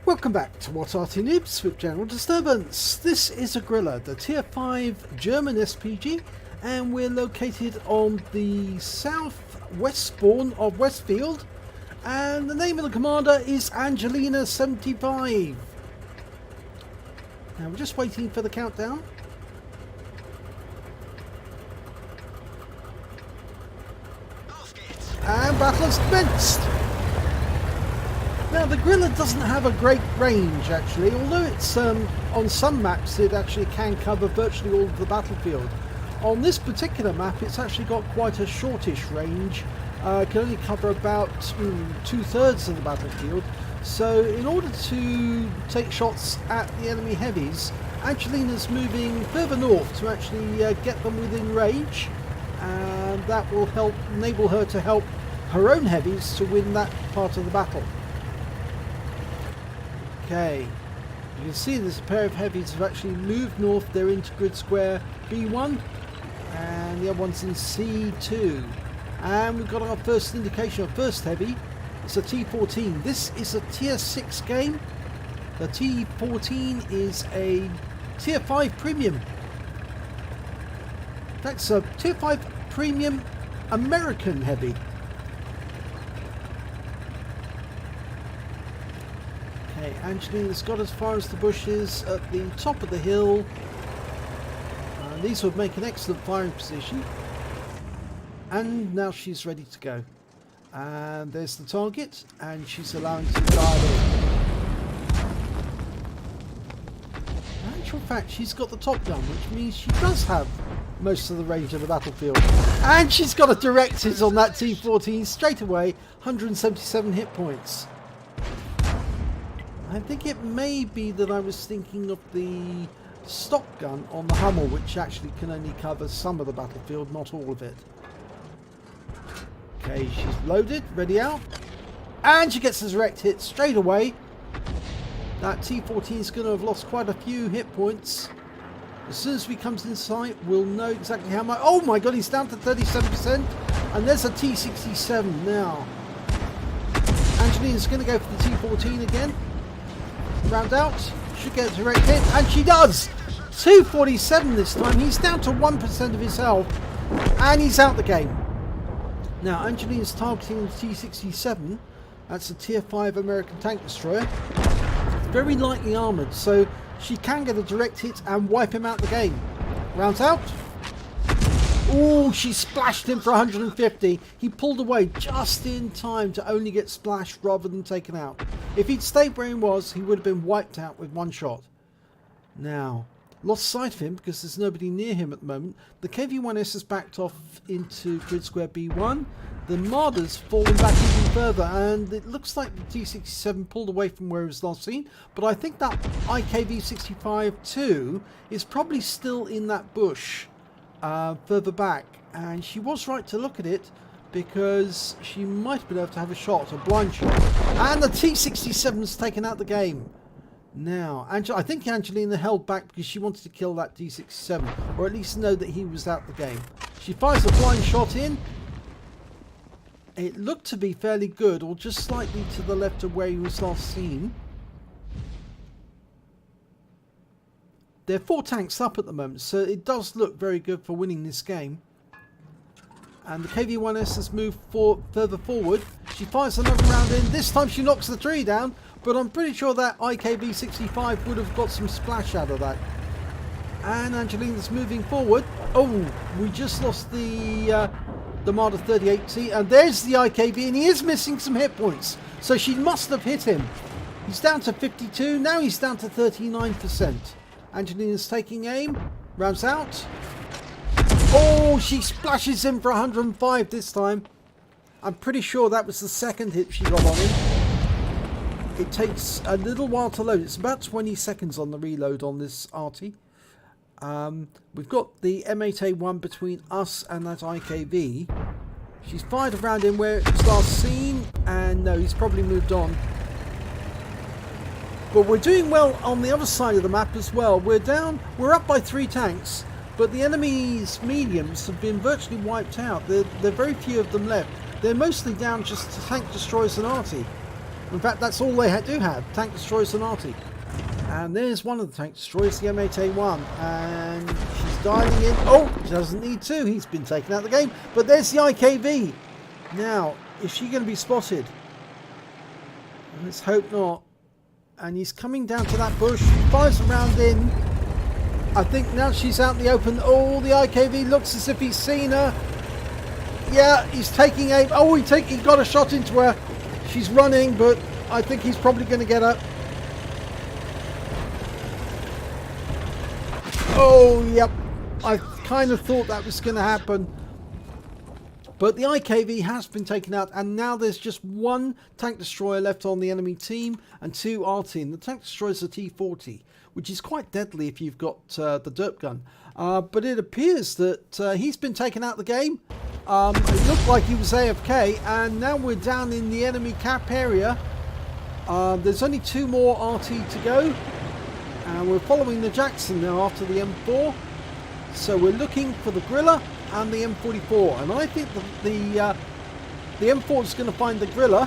Welcome back to What Arty Noobs with General Disturbance. This is a Grille, the Tier 5 German SPG, and we're located on the southwest spawn of Westfield, and the name of the commander is Angelina75. Now we're just waiting for the countdown. And battle has commenced! Now the Grille doesn't have a great range actually, although it's on some maps it actually can cover virtually all of the battlefield. On this particular map it's actually got quite a shortish range, can only cover about 2/3 of the battlefield. So in order to take shots at the enemy heavies, Angelina's moving further north to actually get them within range, and that will help enable her to help her own heavies to win that part of the battle. Okay, you can see there's a pair of heavies have actually moved north. They're into grid square B1 and the other one's in C2, and we've got our first indication of first heavy. It's a T14. This is a tier 6 game. The T14 is a tier 5 premium. That's a tier 5 premium American heavy. Okay, Angelina's got as far as the bushes at the top of the hill. These would make an excellent firing position. And now she's ready to go. And there's the target, and she's allowing to dial in. In actual fact, she's got the top gun, which means she does have most of the range of the battlefield. And she's got a direct hit on that T14 straight away, 177 hit points. I think it may be that I was thinking of the stock gun on the Hummel, which actually can only cover some of the battlefield, not all of it. Okay, she's loaded, ready out, and she gets a direct hit straight away. That T14 is going to have lost quite a few hit points. As soon as we comes in sight, we'll know exactly how much. Oh my god, he's down to 37%, and there's a T67 now. Angelina's going to go for the T14 again. Round out, should get a direct hit, and she does! 247 this time. He's down to 1% of his health, and he's out the game. Now, Angelina's targeting the T67. That's a tier 5 American tank destroyer. Very lightly armoured, so she can get a direct hit and wipe him out the game. Rounds out. Oh, she splashed him for 150. He pulled away just in time to only get splashed rather than taken out. If he'd stayed where he was, he would have been wiped out with one shot. Now, lost sight of him because there's nobody near him at the moment. The KV-1S has backed off into grid square B1. The Marder's fallen back even further, and it looks like the T67 pulled away from where he was last seen. But I think that IKV-65-2 is probably still in that bush further back, and she was right to look at it because she might have been able to have a shot, a blind shot, and the T67's taken out the game. Now, I think Angelina held back because she wanted to kill that T67, or at least know that he was out the game. She fires a blind shot in. It looked to be fairly good, or just slightly to the left of where he was last seen. There are 4 tanks up at the moment, so it does look very good for winning this game. And the KV-1S has moved further forward. She fires another round in. This time she knocks the tree down, but I'm pretty sure that IKV-65 would have got some splash out of that. And Angelina's moving forward. Oh, we just lost the Marder 38T, and there's the IKV, and he is missing some hit points. So she must have hit him. He's down to 52. Now he's down to 39%. Angelina's taking aim. Rounds out. Oh, she splashes him for 105 this time. I'm pretty sure that was the second hit she got on him. It takes a little while to load. It's about 20 seconds on the reload on this Arty. We've got the M8A1 between us and that IKV. She's fired around him where it was last seen, and no, he's probably moved on. But we're doing well on the other side of the map as well. We're up by 3 tanks, but the enemy's mediums have been virtually wiped out. There are very few of them left. They're mostly down just to tank destroyers and Arty. In fact, that's all they do have, tank destroyers and Arty. And there's one of the tank destroyers, the M8A1, and she's dialing in. Oh, she doesn't need to. He's been taken out of the game. But there's the IKV. Now, is she going to be spotted? Let's hope not. And he's coming down to that bush. He fires a round in. I think now she's out in the open. Oh, the IKV looks as if he's seen her. Yeah, he's taking aim. Oh, he got a shot into her. She's running, but I think he's probably going to get her. Oh, yep. I kind of thought that was going to happen. But the IKV has been taken out, and now there's just one tank destroyer left on the enemy team and 2 Arty. And the tank destroyer is a T40, which is quite deadly if you've got the derp gun. But it appears that he's been taken out of the game. It looked like he was AFK, and now we're down in the enemy cap area. There's only 2 more Arty to go. And we're following the Jackson now after the M4. So we're looking for the Grille and the M44. And I think the M4 is going to find the Grille.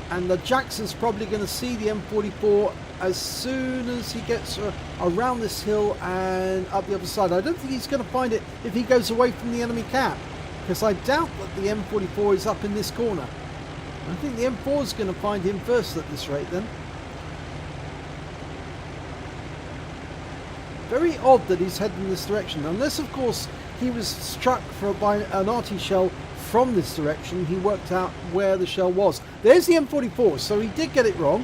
And the Jackson's probably going to see the M44 as soon as he gets around this hill and up the other side. I don't think he's going to find it if he goes away from the enemy cap, because I doubt that the M44 is up in this corner. I think the M4 is going to find him first at this rate then. Very odd that he's heading in this direction, unless of course he was struck by an Arty shell from this direction. He worked out where the shell was. There's the M44, so he did get it wrong.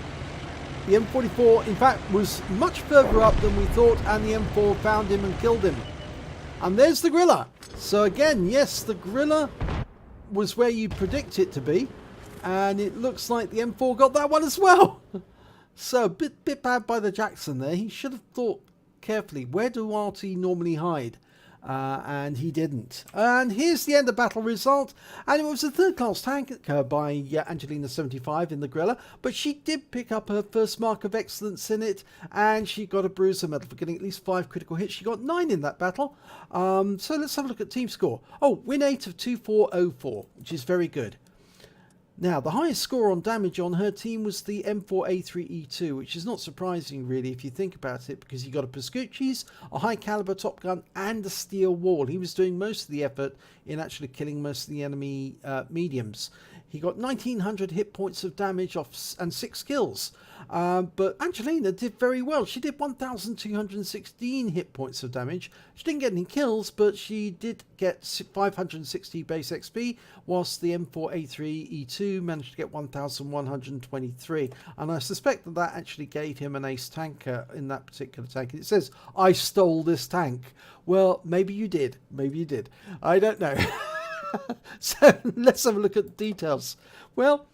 The M44 in fact was much further up than we thought, and the M4 found him and killed him. And there's the Grille. So again, yes, the Grille was where you predict it to be, and it looks like the M4 got that one as well. So a bit bad by the Jackson there. He should have thought carefully, where do Arty normally hide? And he didn't. And here's the end of battle result. And it was a third class tanker by Angelina 75 in the Grille, but she did pick up her first mark of excellence in it, and she got a bruiser medal for getting at least 5 critical hits. She got 9 in that battle. So let's have a look at team score. Oh, win 8 of 2404, which is very good. Now, the highest score on damage on her team was the M4A3E2, which is not surprising, really, if you think about it, because he got a Pascucci's, a high-caliber top gun, and a steel wall. He was doing most of the effort in actually killing most of the enemy mediums. He got 1900 hit points of damage and 6 kills. But Angelina did very well. She did 1216 hit points of damage. She didn't get any kills, but she did get 560 base XP, whilst the M4A3E2 managed to get 1123. And I suspect that that actually gave him an ace tanker in that particular tank. It says, I stole this tank. Well, maybe you did. Maybe you did. I don't know. So let's have a look at the details. Well,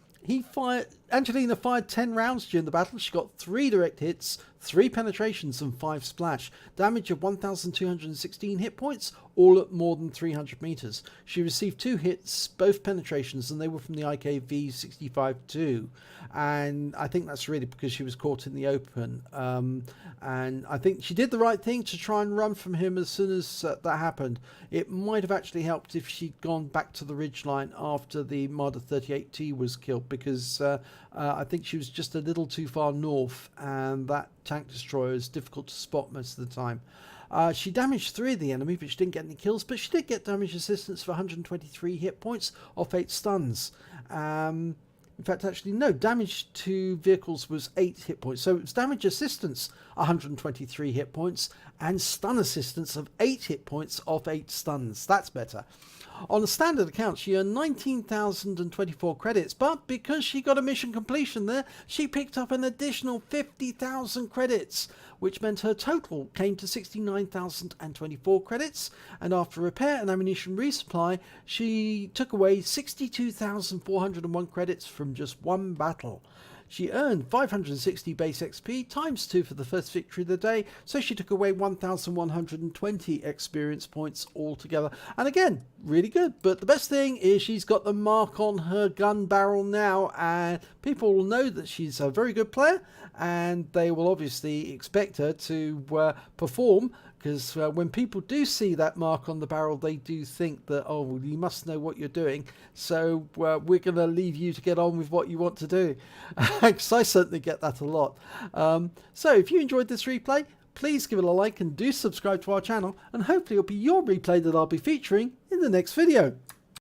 Angelina fired 10 rounds during the battle. She got 3 direct hits, 3 penetrations and 5 splash. Damage of 1216 hit points, all at more than 300 meters. She received 2 hits, both penetrations, and they were from the IKV 65-2. And I think that's really because she was caught in the open. And I think she did the right thing to try and run from him as soon as that happened. It might have actually helped if she'd gone back to the ridgeline after the Marder 38T was killed, because I think she was just a little too far north, and that tank destroyer is difficult to spot most of the time. She damaged 3 of the enemy, but she didn't get any kills, but she did get damage assistance for 123 hit points off 8 stuns. In fact, actually, no, damage to vehicles was 8 hit points. So it was damage assistance, 123 hit points, and stun assistance of 8 hit points off 8 stuns. That's better. On a standard account, she earned 19,024 credits, but because she got a mission completion there, she picked up an additional 50,000 credits, which meant her total came to 69,024 credits, and after repair and ammunition resupply, she took away 62,401 credits from just 1 battle. She earned 560 base XP times 2 for the first victory of the day, so she took away 1,120 experience points altogether. And again, really good. But the best thing is she's got the mark on her gun barrel now, and people will know that she's a very good player, and they will obviously expect her to perform, because when people do see that mark on the barrel, they do think that, oh, well, you must know what you're doing, so we're going to leave you to get on with what you want to do. Because I certainly get that a lot. So if you enjoyed this replay, please give it a like and do subscribe to our channel, and hopefully it'll be your replay that I'll be featuring in the next video.